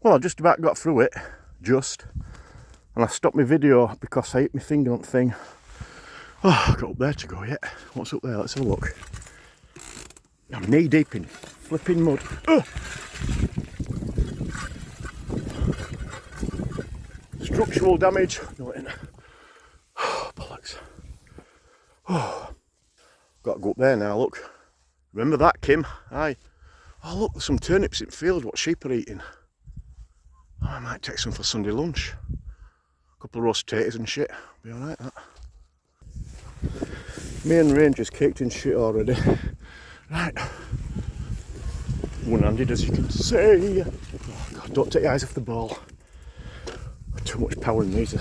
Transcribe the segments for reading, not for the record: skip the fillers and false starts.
Well, I just about got through it, and I stopped my video because I hit my finger on the thing. Oh, I've got up there to go yet. What's up there? Let's have a look. I'm knee deep in flipping mud. Ugh. Structural damage. No, it ain't. Oh, bollocks. Oh, got to go up there now, look. Remember that, Kim? Aye. Oh, look, there's some turnips in the field, what sheep are eating. Oh, I might take some for Sunday lunch. A couple of roast potatoes and shit. Be alright, that. Me and Ranger's caked in shit already. Right. One-handed, as you can see. Oh, God, don't take your eyes off the ball. Too much power in these.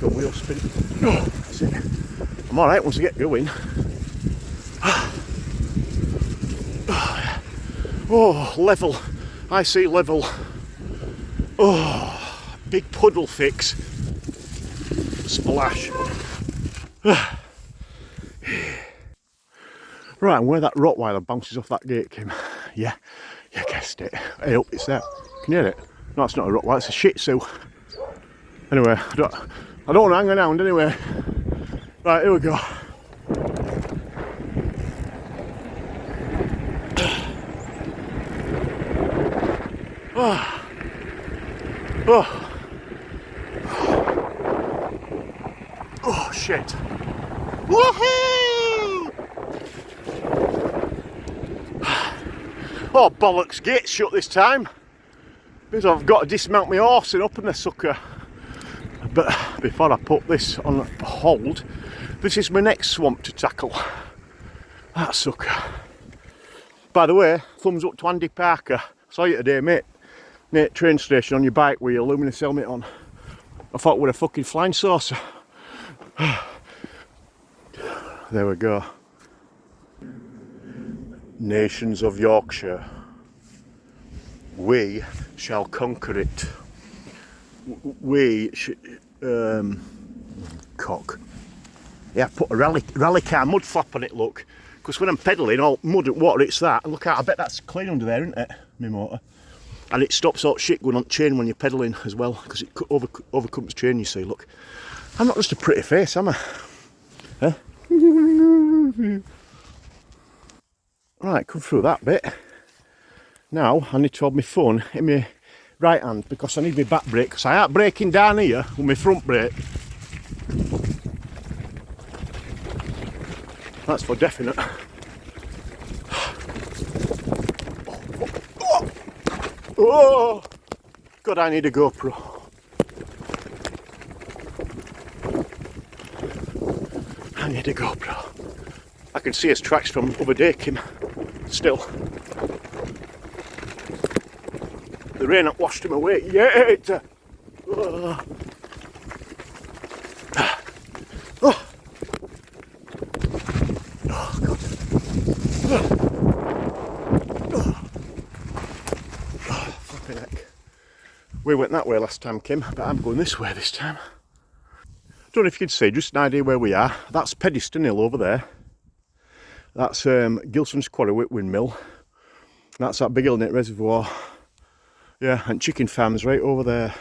Got wheel spin. Oh, that's it. I'm alright once I get going. Oh, level. I see level. Oh, big puddle fix. Splash. Right, and where that Rottweiler bounces off that gate, Kim. Yeah, you guessed it. Hey, up, it's there. Can you hear it? No, it's not a Rottweiler, it's a Shih Tzu. Anyway, I don't want to hang around anyway. Right, here we go. Oh. Oh. Oh, shit. Woohoo! Oh, bollocks, gate's shut this time. Because I've got to dismount my horse and open the sucker. But before I put this on hold, this is my next swamp to tackle. That sucker. By the way, thumbs up to Andy Parker. Saw you today, mate. Near train station on your bike with your luminous helmet on. I thought we were a fucking flying saucer. There we go. Nations of Yorkshire. We shall conquer it. Cock. Yeah, put a rally car mud flap on it, look. Because when I'm pedalling, all mud and water, it's that. And look out, I bet that's clean under there, isn't it? My motor. And it stops all shit going on chain when you're pedalling as well. Because it overcomes chain, you see, look. I'm not just a pretty face, am I? Huh? Right, come through that bit. Now, I need to hold my phone in my right hand because I need my back brake. Because I ain't braking down here with my front brake. That's for definite. Oh, God, I need a GoPro. I need a GoPro. I can see his tracks from other day, Kim. Still. The rain ain't washed him away yet. Oh. Oh. Oh, God. Oh, flipping heck. We went that way last time, Kim, but I'm going this way this time. Don't know if you could see, just an idea where we are. That's Peddiston Hill over there. That's Gilson's Quarry Windmill. That's that big Hillnet Reservoir. Yeah, and chicken farms right over there.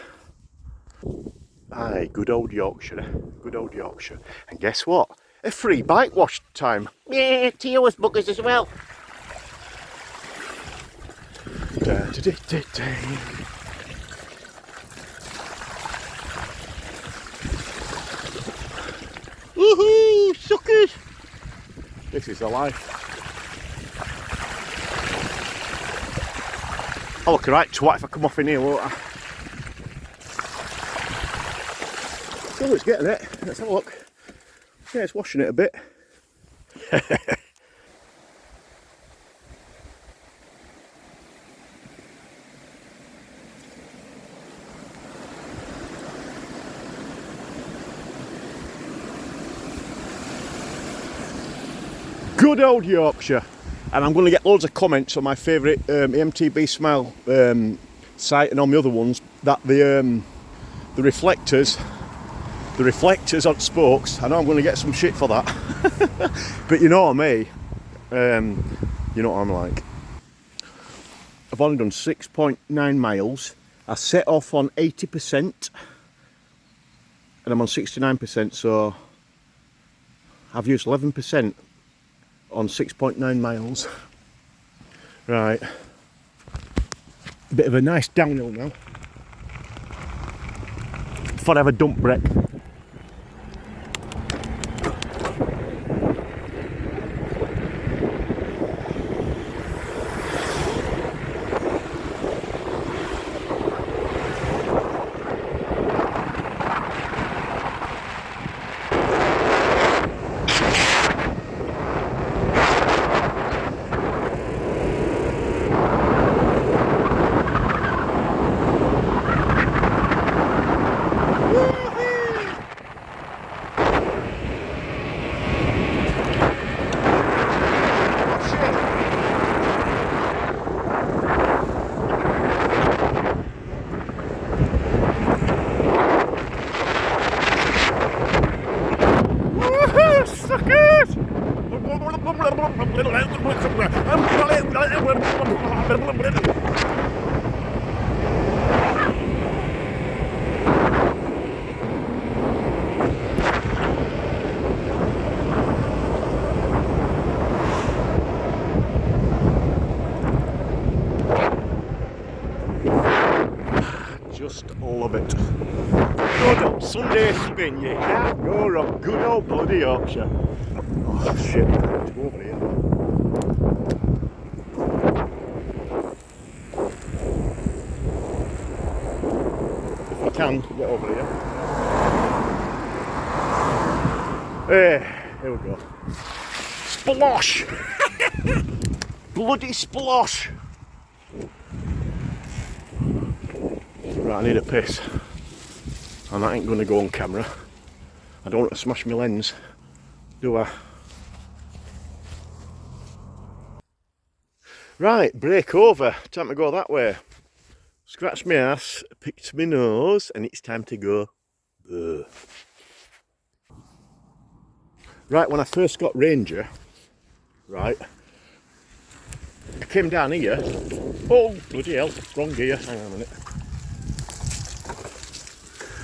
Aye, good old Yorkshire. Good old Yorkshire. And guess what? A free bike wash time. Yeah, to you as buggers as well. Da, da, da, da, da. Woohoo, suckers! This is the life. I'll look alright twat if I come off in here, won't I? Oh, it's getting it. Let's have a look. Yeah, it's washing it a bit. Good old Yorkshire. And I'm going to get loads of comments on my favourite MTB Smile site and on the other ones that the reflectors on spokes, I know I'm going to get some shit for that. But you know me, you know what I'm like. I've only done 6.9 miles I set off on 80% and I'm on 69%, so I've used 11% on 6.9 miles. Right, bit of a nice downhill now. Before I have a dump break. Just love it. Good old Sunday spin, you can't go wrong. Good old bloody Yorkshire. Oh shit, I have to go over here. If I can, get over here. Here we go. Splosh! Bloody splosh! Right, I need a piss. And that ain't going to go on camera. I don't want to smash my lens, do I? Right, break over. Time to go that way. Scratch my ass, picked my nose, and it's time to go. Ugh. Right, when I first got Ranger, right, I came down here. Oh, bloody hell, wrong gear. Hang on a minute.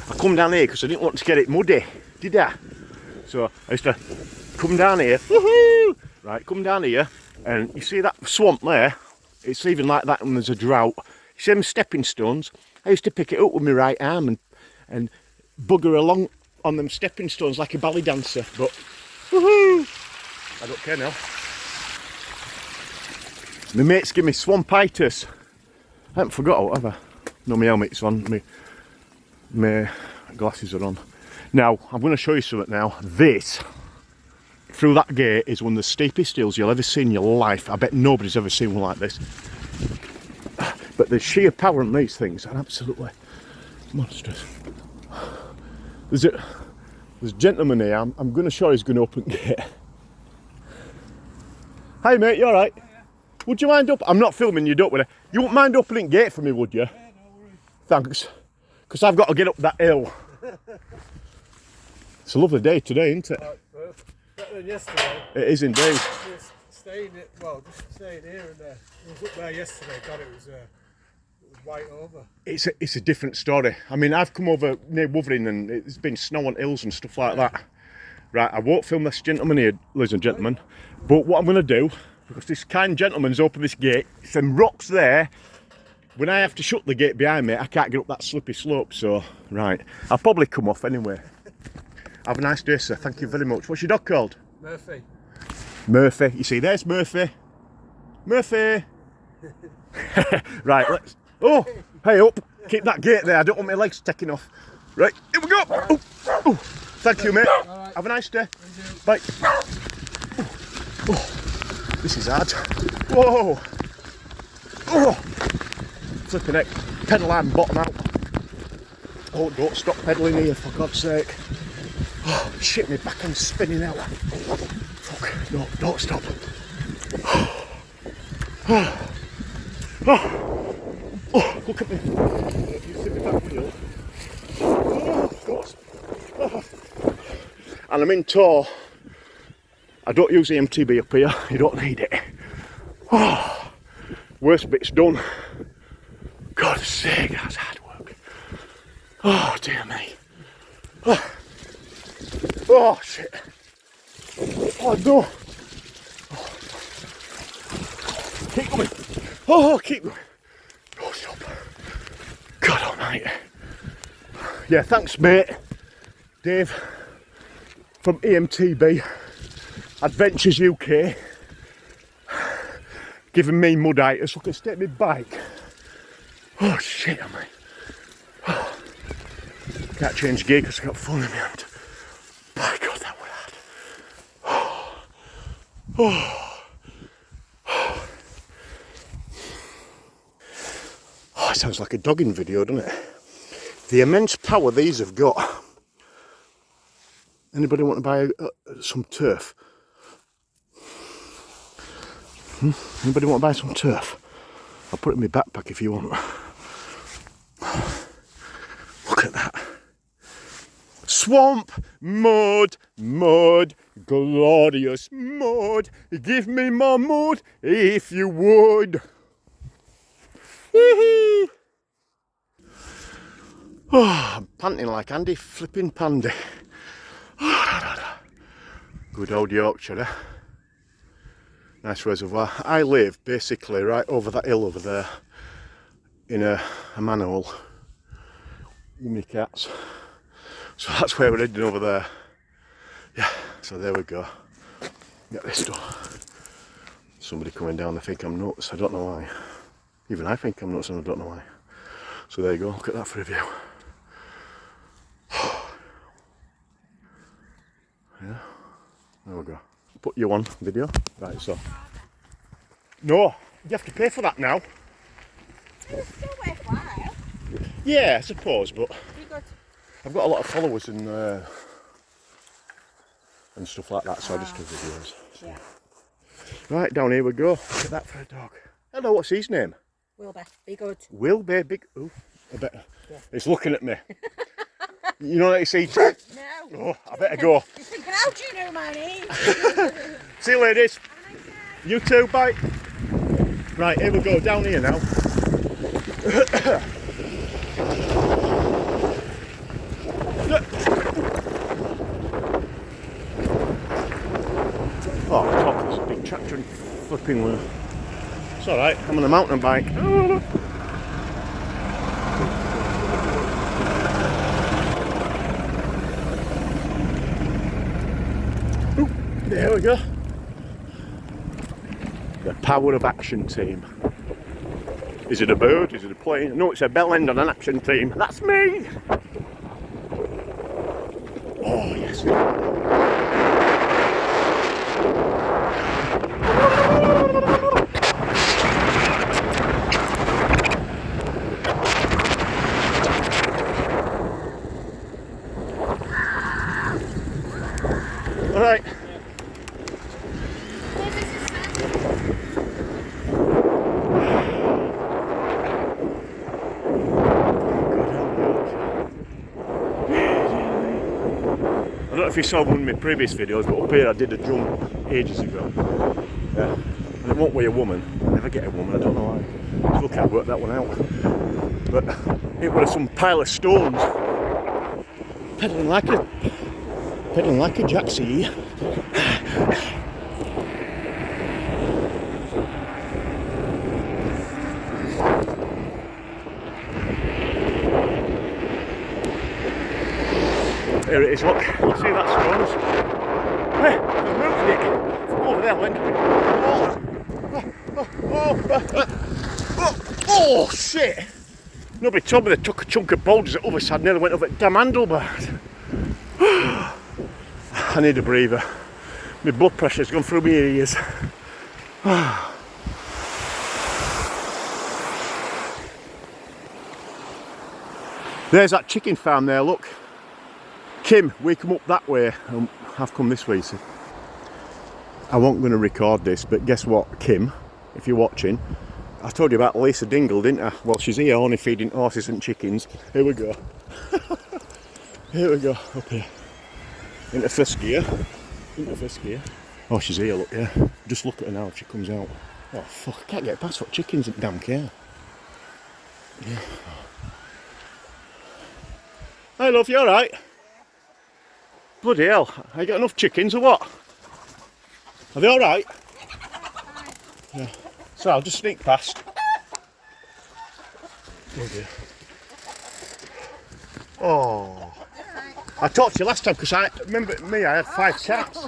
I come down here because I didn't want to get it muddy, did I? So I used to come down here, woohoo! Right, come down here, and you see that swamp there? It's even like that when there's a drought. You see them stepping stones? I used to pick it up with my right arm and bugger along on them stepping stones like a ballet dancer, but woohoo! I don't care now. My mates give me swampitis. I haven't forgot, have I? No, my helmet's on, my glasses are on. Now, I'm going to show you something now. This, through that gate, is one of the steepest hills you'll ever see in your life. I bet nobody's ever seen one like this. But the sheer power on these things are absolutely monstrous. There's a gentleman here. I'm going to show he's going to open gate. Hi mate, you alright? Yeah. Would you mind I'm not filming you, don't worry. You wouldn't mind opening gate for me, would you? Yeah, no worries. Thanks. Because I've got to get up that hill. It's a lovely day today, isn't it? Better than yesterday. It is indeed. Just staying here and there. I was up there yesterday, God, it was white over. It's a different story. I mean, I've come over near Wuthering and it's been snow on hills and stuff like that. Right, I won't film this gentleman here, ladies and gentlemen, but what I'm going to do, because this kind gentleman's opened this gate, some rocks there. When I have to shut the gate behind me, I can't get up that slippy slope, so, right. I'll probably come off anyway. Have a nice day, sir. Thank you very much. What's your dog called? Murphy. Murphy. You see, there's Murphy. Murphy! Right, let's... Oh, hey up. Keep that gate there. I don't want my legs taking off. Right, here we go. Oh, oh. Thank you, mate. Right. Have a nice day. Bye. Oh, this is hard. Whoa. Oh. Flipping heck. Pedal arm bottom out. Oh, don't stop pedalling here, for God's sake. Oh, shit, my back end's spinning out. Fuck, no, don't stop. Oh, oh, oh, look at me. You see me back wheel. Oh, God. Oh. And I'm in tow. I don't use the MTB up here, you don't need it. Oh, worst bit's done. God, God's sake, that's hard work. Oh dear me. Oh shit. Oh no. Keep going. Oh, keep going. Oh, stop. God almighty. Yeah, thanks mate. Dave from EMTB Adventures UK. Giving me mud-itis so I can stay my bike. Oh shit, am I? Oh. Can't change gear because I got phone in my hand. My God, that was hard. Oh. Oh, it sounds like a dogging video, doesn't it? The immense power these have got. Anybody want to buy some turf? Anybody want to buy some turf? I'll put it in my backpack if you want. Look at that. Swamp, mud, mud, glorious mud. Give me my mud if you would. Oh, I'm panting like Andy flipping Pandy. Good old Yorkshire, eh? Nice reservoir. I live basically right over that hill over there in a manhole. You many cats. So that's where we're heading over there. Yeah, so there we go. Get this done. Somebody coming down, they think I'm nuts. I don't know why. Even I think I'm nuts and I don't know why. So there you go, look at that for a view. Yeah, there we go. Put you on video. Right, so. No, you have to pay for that now. It's still worthwhile. Yeah, I suppose, but Be good. I've got a lot of followers and stuff like that, so I just do videos. So. Yeah. Right, down here we go. Look at that for a dog. Hello, what's his name? Wilbur, be good. Wilbur, big. Ooh, I better. Yeah. It's looking at me. You know what you see? No. Oh, I better go. You're thinking, how do you know my name? See you ladies. You too, bye. Right, here we go, down here now. Oh, top, there's a big tractor and flipping wheel. It's alright, I'm on a mountain bike. There we go. The power of action team. Is it a bird? Is it a plane? No, it's a bell end on an action team. That's me! Oh, yes. All right. I don't know if you saw one of my previous videos, but up here I did a jump ages ago. Yeah. And it won't weigh a woman. I never get a woman, I don't know why. Still can't work that one out. But it was some pile of stones. Pedaling like a jacksie. There it is, look. You see that stones? Hey, they've moved it from over there, oh, shit! Nobody told me they took a chunk of boulders at the other side, nearly went over damn handlebars. I need a breather. My blood pressure's gone through my ears. There's that chicken farm there, look. Kim, we come up that way. I've come this way, see. I wasn't going to record this, but guess what, Kim, if you're watching, I told you about Lisa Dingle, didn't I? Well, she's here only feeding horses and chickens. Here we go. Here we go, up here. Into first gear. Into first gear. Oh, she's here, look, yeah. Just look at her now if she comes out. Oh, fuck, I can't get past what chickens in damn care. Hi love, you alright? Bloody hell, have you got enough chickens or what? Are they alright? Yeah. So I'll just sneak past. Oh dear. Oh. I talked to you last time because I remember me, I had 5 cats.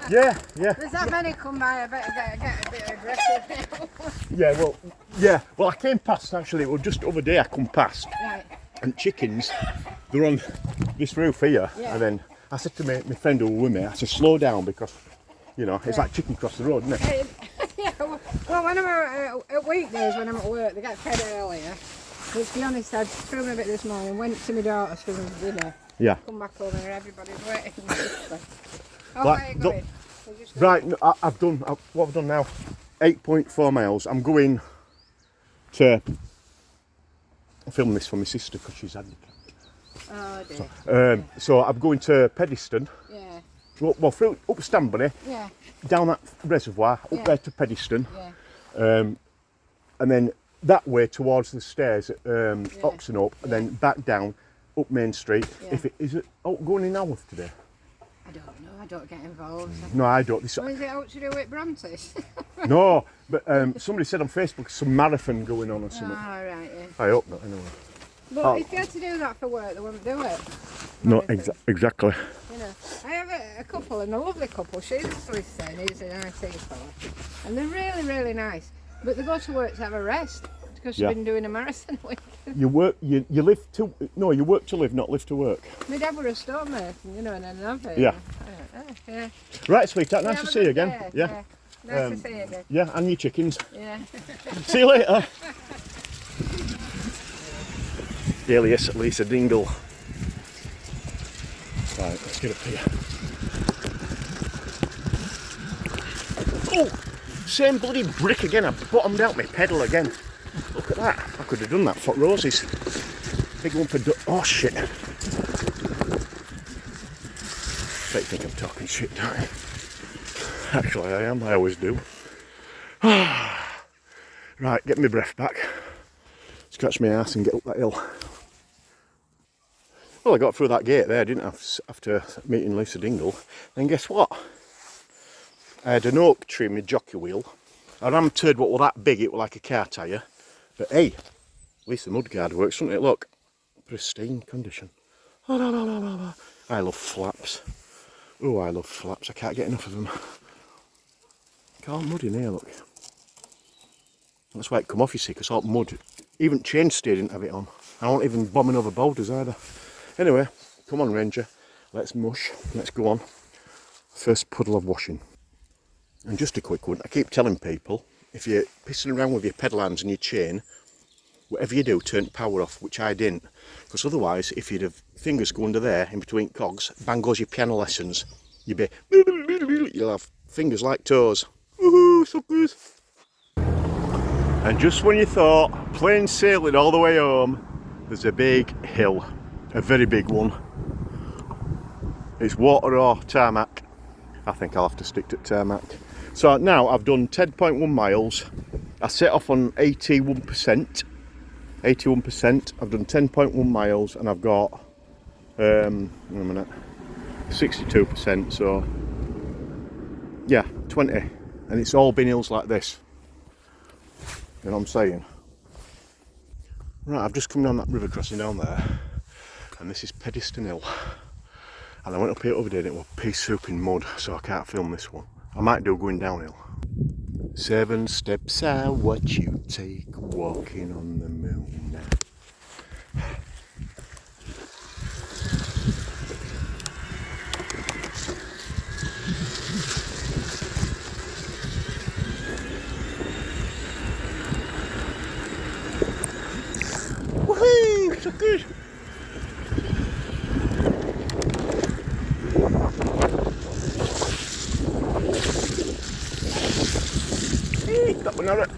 Yeah, yeah. There's that many come by, I better get a bit aggressive now. Yeah, well, yeah. Well, I came past actually, it was just the other day I come past. Right. And chickens, they're on this roof here. Yeah. And then I said to my friend who was with me, I said, slow down because, you know, it's like chicken across the road, isn't it? Yeah, well, when I'm at weekdays, when I'm at work, they get fed earlier. But to be honest, I'd filmed a bit this morning, went to my daughter's for dinner, Yeah. come back home and everybody's waiting. Oh, Like, where are you going? We're just going. Right, no, I've done, what I've done now, 8.4 miles. I'm going to film this for my sister because she's handicapped. Oh dear. So I'm going to Pediston, Yeah, well through, up Stanbury, yeah, down that reservoir, up Yeah. there to Pediston, yeah. and then that way towards the stairs at Oxenhope, and then back down, up Main Street. Yeah. If it is it going in Haworth today? I don't know, I don't get involved. No, I don't. This, What is it out to do with Brontes? no, but somebody said on Facebook some marathon going on or Oh, something. right, yeah. I hope not, anyway. But Oh. if you had to do that for work, they wouldn't do it. No, Marathon. exactly. You know, I have a couple, and a lovely couple. She's a solicitor and he's an IT fella. And they're really, really nice. But they go to work to have a rest because they've Yeah. been doing a marathon week. You work, you live to, no, you work to live, not live to work. My dad was a stonemason, you know, and an advert. Yeah. Yeah. Right, sweetheart, nice Have to a see you good again. day. Yeah. Nice to see you again. Yeah, and your chickens. Yeah. See you later. Alias Lisa Dingle. Right, let's get up here. Oh, same bloody brick again. I bottomed out my pedal again. Look at that. I could have done that for roses. Big one for oh shit. They think I'm talking shit, don't I? Actually I am, I always do. Right, get my breath back. Scratch my ass and get up that hill. Well, I got through that gate there, didn't I, after meeting Lisa Dingle. Then guess what? I had an oak tree in my jockey wheel. I rammed turd what was that big, it was like a car tyre. But hey, at least the mudguard works, doesn't it? Look, pristine condition. I love flaps. Oh, I love flaps, I can't get enough of them. Look all mud in here, look. That's why it come off, you see, because all mud. Even chainstay didn't have it on. I won't even bombing over boulders either. Anyway, come on Ranger, let's mush, let's go on. First puddle of washing. And just a quick one, I keep telling people, if you're pissing around with your pedal hands and your chain, whatever you do, turn the power off, which I didn't. Because otherwise, if you'd have fingers go under there, in between cogs, bang goes your piano lessons. You'll be, you'll have fingers like toes. Woohoo, suckers! And just when you thought, plain sailing all the way home, there's a big hill, a very big one. It's water or tarmac. I think I'll have to stick to tarmac. So now I've done 10.1 miles. I set off on 81%. 81%. I've done 10.1 miles and I've got, wait a minute, 62%. So yeah, 20. And it's all been hills like this. You know what I'm saying? Right, I've just come down that river crossing down there, and this is Pediston Hill. And I went up here the other day and it was pea soup in mud, so I can't film this one. I might do going downhill. 7 steps are what you take walking on the moon. Woohoo! So good! That one out.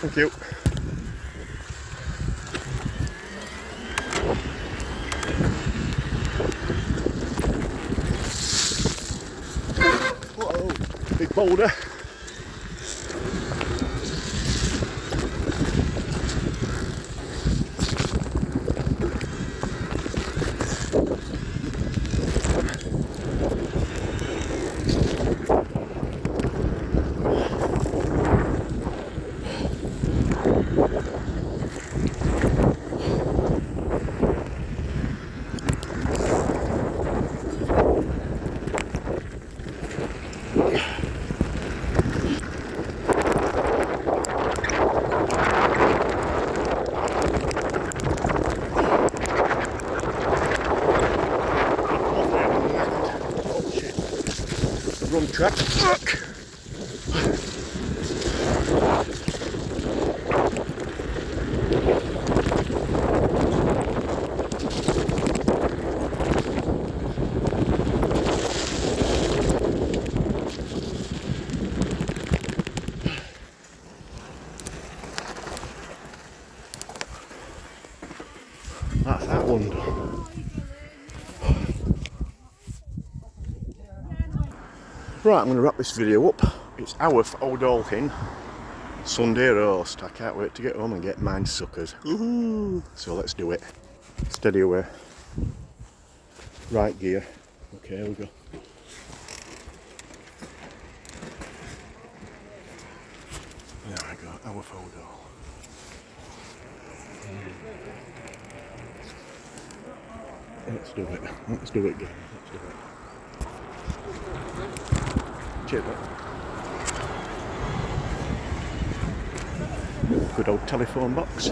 Thank you. Whoa, big boulder. Wrong track. Fuck! That's that one done. Right, I'm going to wrap this video up. It's Haworth Old Alhin Sunday roast. I can't wait to get home and get mine suckers. Ooh. So let's do it. Steady away. Right gear. Okay, here we go. There we go, Haworth Old Al. Let's do it. Let's do it again. Let's do it. Cheers, mate. Good old telephone box.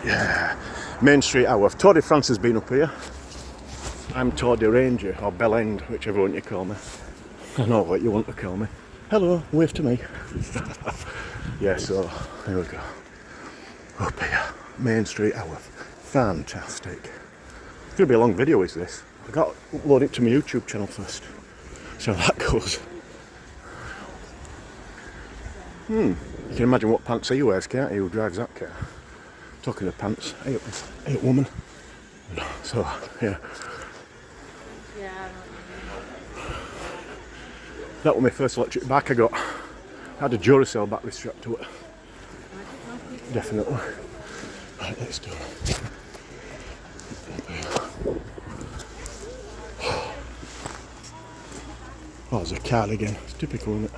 Yeah. Main Street Haworth. Tour de France has been up here. I'm Tour de Ranger, or Bell End, whichever one you call me. I know what you want to call me. Hello, wave to me. Yeah, so here we go. Up here. Main Street Haworth. Fantastic. It's going to be a long video, is this? I've got to upload it to my YouTube channel first. So that goes. You can imagine what pants he wears, can't you? Who drives that car? Talking of pants, hey woman. So, yeah. That was my first electric bike I got. I had a Duracell battery strapped to it. Definitely. Right, let's do it. Oh, there's a car again. It's typical, isn't it?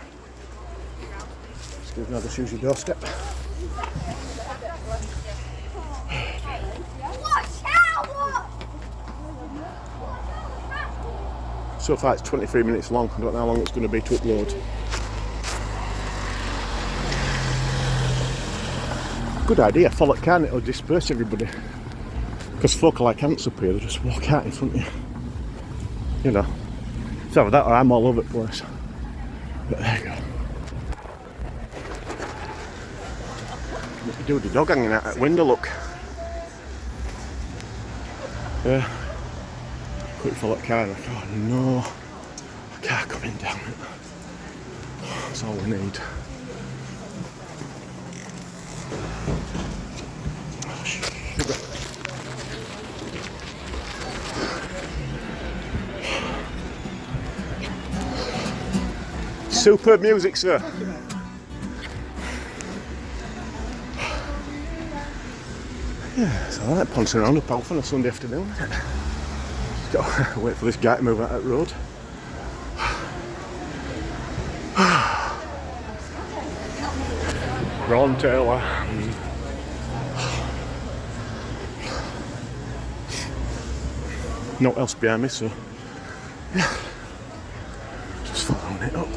Let's give another Susie doorstep. So far it's 23 minutes long. I don't know how long it's going to be to upload. Good idea. Follow the car and it'll disperse everybody. Because folk are like ants up here. They just walk out in front of you. You know. It's either that or I'm all over the place. But there you go. You can do the dog hanging out that window, look. Yeah. Quick follow the car. Like, oh no. A car coming down. That's all we need. Oh, sugar. Superb music, sir. Yeah, it's alright pouncing around up Alf on a Sunday afternoon, isn't it? Just got to wait for this guy to move out that road. Ron Taylor. Not else behind me, so yeah. Just following it up.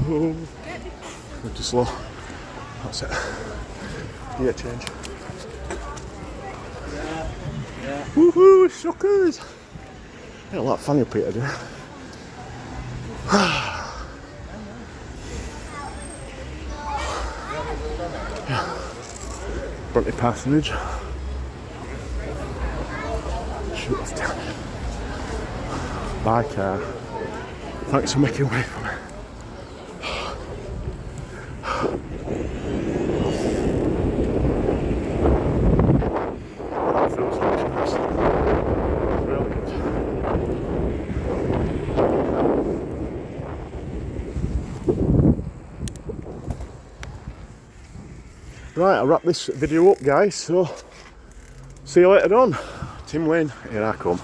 Go too slow. That's it. Gear change. Woohoo, suckers! Yeah, a lot of funny up here to do. Bronte Parsonage. Shoot off down. Bye, car. Thanks for making way for me. That feels luxurious. Really good. Right, I'll wrap this video up, guys. So, see you later on. Tim Wayne, here I come.